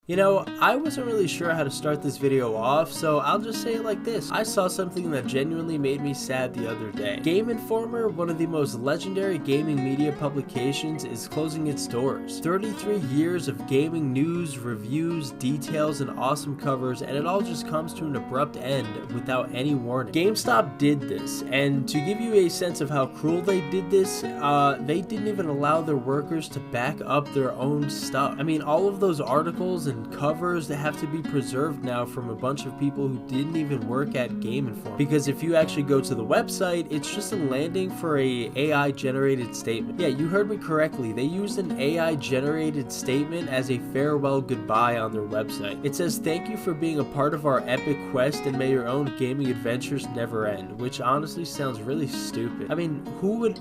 You know, I wasn't really sure how to start this video off, so I'll just say it like this. I saw something that genuinely made me sad the other day. Game Informer, one of the most legendary gaming media publications, is closing its doors. 33 years of gaming news, reviews, details, and awesome covers, and it all just comes to an abrupt end without any warning. GameStop did this, and to give you a sense of how cruel they did this, they didn't even allow their workers to back up their own stuff. I mean, all of those articles and covers that have to be preserved now from a bunch of people who didn't even work at Game Informer. Because if you actually go to the website, it's just a landing for a AI generated statement. Yeah, you heard me correctly. They used an AI generated statement as a farewell goodbye on their website. It says, "Thank you for being a part of our epic quest and may your own gaming adventures never end," which honestly sounds really stupid. I mean, who would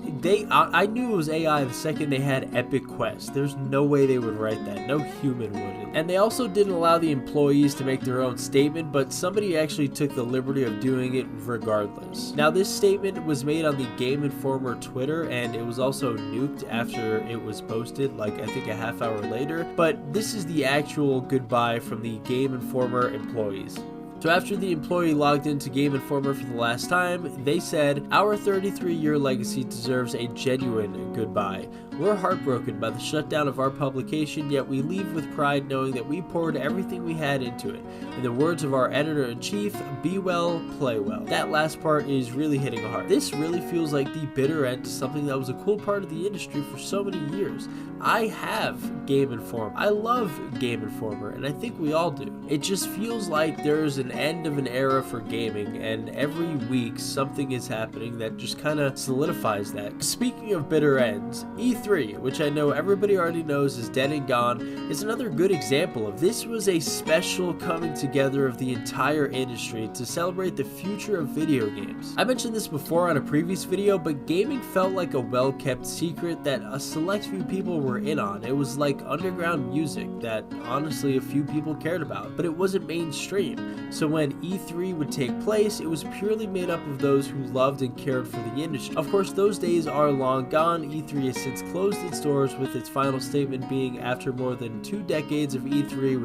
I knew it was AI the second they had epic quest. There's no way they would write that. No human would. And they also didn't allow the employees to make their own statement, but somebody actually took the liberty of doing it regardless. Now, this statement was made on the Game Informer Twitter, and it was also nuked after it was posted, like I think a half hour later. But this is the actual goodbye from the Game Informer employees. So after the employee logged into Game Informer for the last time, they said, "Our 33-year legacy deserves a genuine goodbye. We're heartbroken by the shutdown of our publication, yet we leave with pride knowing that we poured everything we had into it. In the words of our editor-in-chief, be well, play well." That last part is really hitting hard. This really feels like the bitter end to something that was a cool part of the industry for so many years. I have Game Informer. I love Game Informer, and I think we all do. It just feels like there's an end of an era for gaming, and every week something is happening that just kind of solidifies that. Speaking of bitter ends, E3, which I know everybody already knows is dead and gone, is another good example of this. Was a special coming together of the entire industry to celebrate the future of video games. I mentioned this before on a previous video, but gaming felt like a well-kept secret that a select few people were in on. It was like underground music that honestly a few people cared about, but it wasn't mainstream. So when E3 would take place, it was purely made up of those who loved and cared for the industry. Of course, those days are long gone. E3 has since closed its doors, with its final statement being, after more than 2 decades of E3,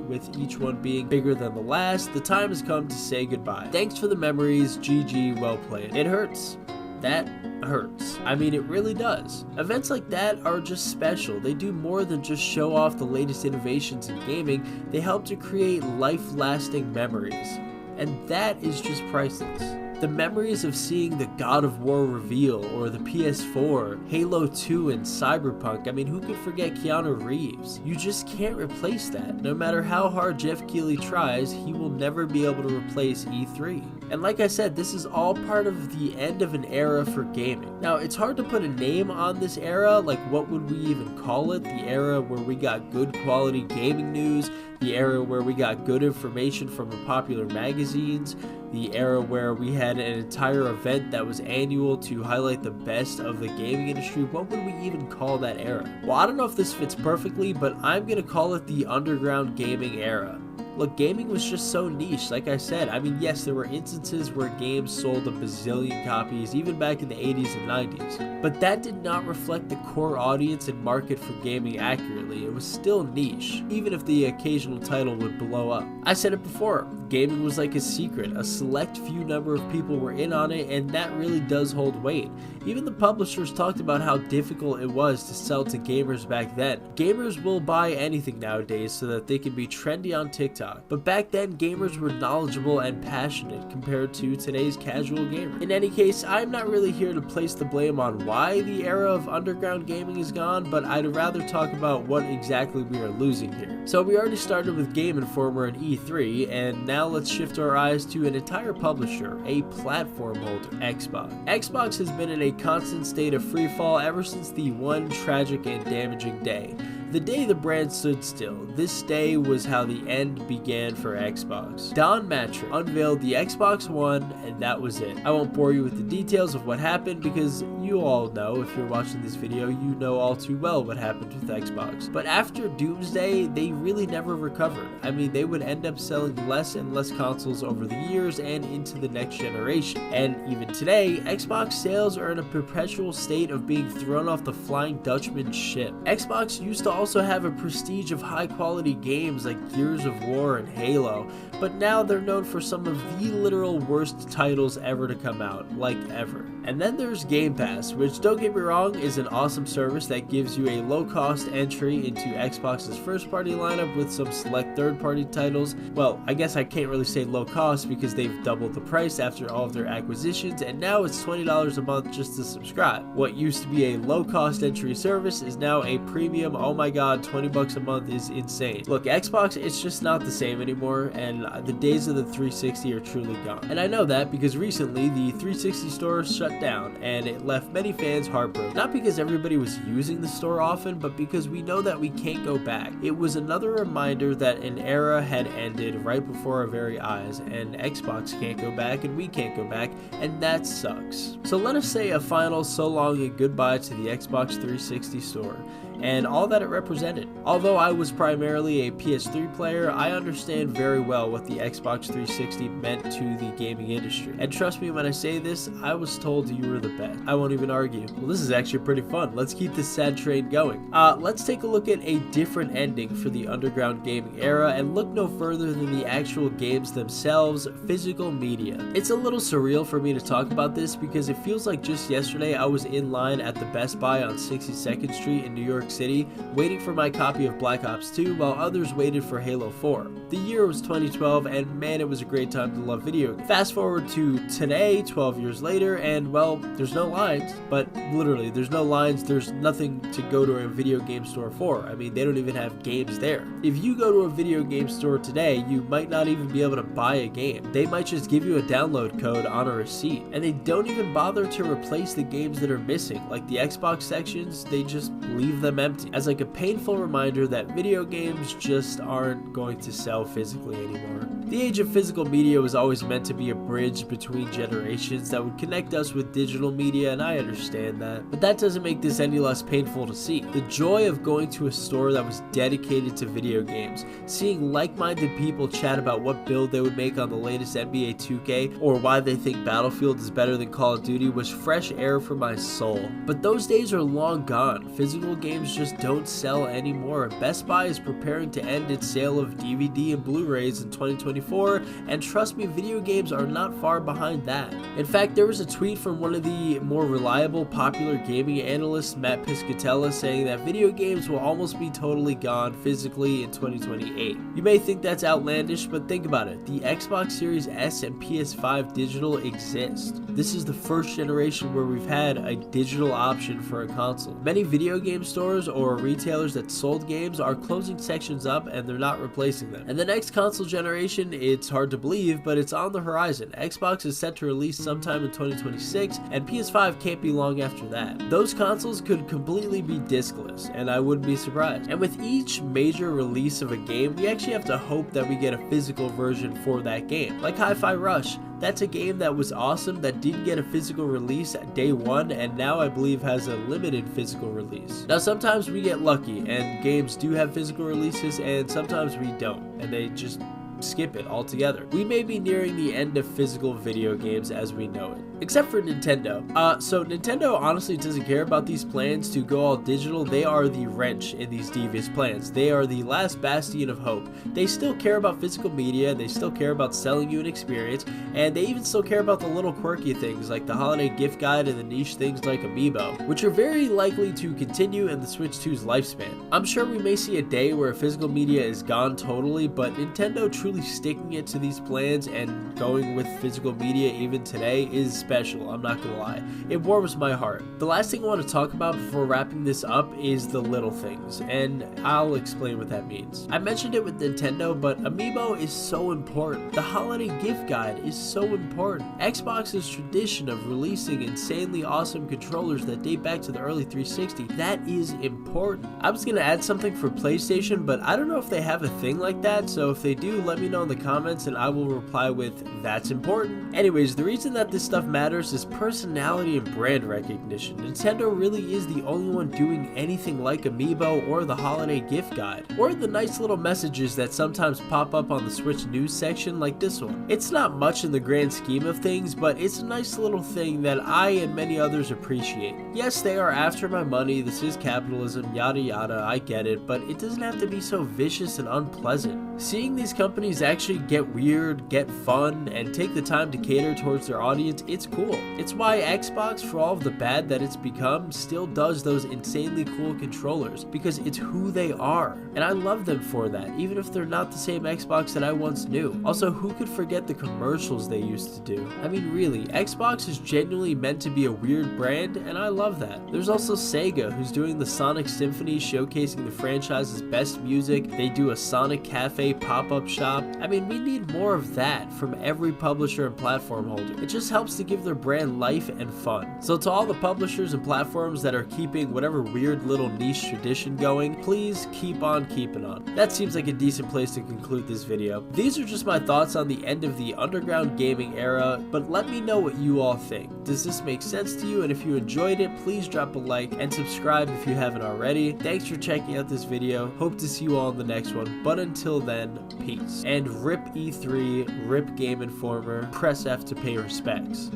with each one being bigger than the last, the time has come to say goodbye. Thanks for the memories, GG, well played. It hurts. That hurts. I mean, it really does. Events like that are just special. They do more than just show off the latest innovations in gaming. They help to create life-lasting memories. And that is just priceless. The memories of seeing the God of War reveal, or the PS4, Halo 2, and Cyberpunk. I mean, who could forget Keanu Reeves? You just can't replace that. No matter how hard Jeff Keighley tries, he will never be able to replace E3. And like I said, this is all part of the end of an era for gaming. Now, it's hard to put a name on this era, like what would we even call it? The era where we got good quality gaming news, the era where we got good information from the popular magazines, the era where we had an entire event that was annual to highlight the best of the gaming industry. What would we even call that era? Well, I don't know if this fits perfectly, but I'm gonna call it the underground gaming era. Look, gaming was just so niche, like I said. I mean, yes, there were instances where games sold a bazillion copies, even back in the 80s and 90s. But that did not reflect the core audience and market for gaming accurately. It was still niche, even if the occasional title would blow up. I said it before, gaming was like a secret. A select few number of people were in on it, and that really does hold weight. Even the publishers talked about how difficult it was to sell to gamers back then. Gamers will buy anything nowadays so that they can be trendy on TikTok. But back then, gamers were knowledgeable and passionate compared to today's casual gamer. In any case, I'm not really here to place the blame on why the era of underground gaming is gone, but I'd rather talk about what exactly we are losing here. So we already started with Game Informer and E3, and now let's shift our eyes to an entire publisher, a platform holder, Xbox. Xbox has been in a constant state of freefall ever since the one tragic and damaging day. The day the brand stood still. This day was how the end began for Xbox. Don Mattrick unveiled the Xbox One, and that was it. I won't bore you with the details of what happened because you all know, if you're watching this video, you know all too well what happened with Xbox. But after Doomsday, they really never recovered. I mean, they would end up selling less and less consoles over the years and into the next generation. And even today, Xbox sales are in a perpetual state of being thrown off the Flying Dutchman ship. Xbox used to also have a prestige of high quality games like Gears of War and Halo, but now they're known for some of the literal worst titles ever to come out, like ever. And then there's Game Pass, which, don't get me wrong, is an awesome service that gives you a low-cost entry into Xbox's first-party lineup with some select third-party titles. Well, I guess I can't really say low-cost because they've doubled the price after all of their acquisitions, and now it's $20 a month just to subscribe. What used to be a low-cost entry service is now a premium. Oh my god, $20 a month is insane. Look, Xbox, it's just not the same anymore, and the days of the 360 are truly gone. And I know that because recently the 360 store shut down, and it left many fans heartbroken. Not because everybody was using the store often, but because we know that we can't go back. It was another reminder that an era had ended right before our very eyes, and Xbox can't go back and we can't go back, and that sucks. So let us say a final so long and goodbye to the Xbox 360 store and all that it represented. Although I was primarily a PS3 player, I understand very well what the Xbox 360 meant to the gaming industry. And trust me when I say this, I was told you were the best. I won't even argue. Well, this is actually pretty fun. Let's keep this sad train going. Let's take a look at a different ending for the underground gaming era and look no further than the actual games themselves, physical media. It's a little surreal for me to talk about this because it feels like just yesterday I was in line at the Best Buy on 62nd Street in New York City, waiting for my copy of Black Ops 2 while others waited for Halo 4. The year was 2012, and man, it was a great time to love video games. Fast forward to today, 12 years later, and well, there's no lines, but literally, there's no lines, there's nothing to go to a video game store for. I mean, they don't even have games there. If you go to a video game store today, you might not even be able to buy a game. They might just give you a download code on a receipt, and they don't even bother to replace the games that are missing. Like the Xbox sections, they just leave them empty, as like a painful reminder that video games just aren't going to sell physically anymore. The age of physical media was always meant to be a bridge between generations that would connect us with digital media, and I understand that. But that doesn't make this any less painful to see. The joy of going to a store that was dedicated to video games, seeing like-minded people chat about what build they would make on the latest NBA 2K, or why they think Battlefield is better than Call of Duty, was fresh air for my soul. But those days are long gone. Physical games just don't sell anymore. Best Buy is preparing to end its sale of DVD and Blu-rays in 2024, and trust me, video games are not far behind that. In fact, there was a tweet from one of the more reliable popular gaming analysts, Matt Piscatella, saying that video games will almost be totally gone physically in 2028. You may think that's outlandish, but think about it. The Xbox Series S and PS5 digital exist. This is the first generation where we've had a digital option for a console. Many video game stores or retailers that sold games are closing sections up and they're not replacing them. And the next console generation, it's hard to believe, but it's on the horizon. Xbox is set to release sometime in 2026, and PS5 can't be long after that. Those consoles could completely be discless, and I wouldn't be surprised. And with each major release of a game, we actually have to hope that we get a physical version for that game. Like Hi-Fi Rush. That's a game that was awesome that didn't get a physical release at day one, and now I believe has a limited physical release. Now sometimes we get lucky and games do have physical releases, and sometimes we don't, and they just skip it altogether. We may be nearing the end of physical video games as we know it. Except for Nintendo. So Nintendo honestly doesn't care about these plans to go all digital. They are the wrench in these devious plans. They are the last bastion of hope. They still care about physical media, they still care about selling you an experience, and they even still care about the little quirky things like the holiday gift guide and the niche things like Amiibo, which are very likely to continue in the Switch 2's lifespan. I'm sure we may see a day where physical media is gone totally, but Nintendo truly sticking it to these plans and going with physical media even today is special, I'm not gonna lie. It warms my heart. The last thing I want to talk about before wrapping this up is the little things, and I'll explain what that means. I mentioned it with Nintendo, but Amiibo is so important. The holiday gift guide is so important. Xbox's tradition of releasing insanely awesome controllers that date back to the early 360, that is important. I was gonna add something for PlayStation, but I don't know if they have a thing like that, so if they do, let let me know in the comments and I will reply with, "That's important." Anyways, the reason that this stuff matters is personality and brand recognition. Nintendo really is the only one doing anything like Amiibo or the holiday gift guide, or the nice little messages that sometimes pop up on the Switch news section like this one. It's not much in the grand scheme of things, but it's a nice little thing that I and many others appreciate. Yes, they are after my money, this is capitalism, yada yada, I get it, but it doesn't have to be so vicious and unpleasant. Seeing these companies actually get weird, get fun, and take the time to cater towards their audience, it's cool. It's why Xbox, for all of the bad that it's become, still does those insanely cool controllers, because it's who they are. And I love them for that, even if they're not the same Xbox that I once knew. Also, who could forget the commercials they used to do? I mean, really, Xbox is genuinely meant to be a weird brand, and I love that. There's also Sega, who's doing the Sonic Symphony showcasing the franchise's best music. They do a Sonic Cafe pop-up shop. I mean, we need more of that from every publisher and platform holder. It just helps to give their brand life and fun. So to all the publishers and platforms that are keeping whatever weird little niche tradition going, please keep on keeping on. That seems like a decent place to conclude this video. These are just my thoughts on the end of the underground gaming era, but let me know what you all think. Does this make sense to you? And if you enjoyed it, please drop a like and subscribe if you haven't already. Thanks for checking out this video. Hope to see you all in the next one, but until then, peace. And RIP E3, RIP Game Informer, press F to pay respects.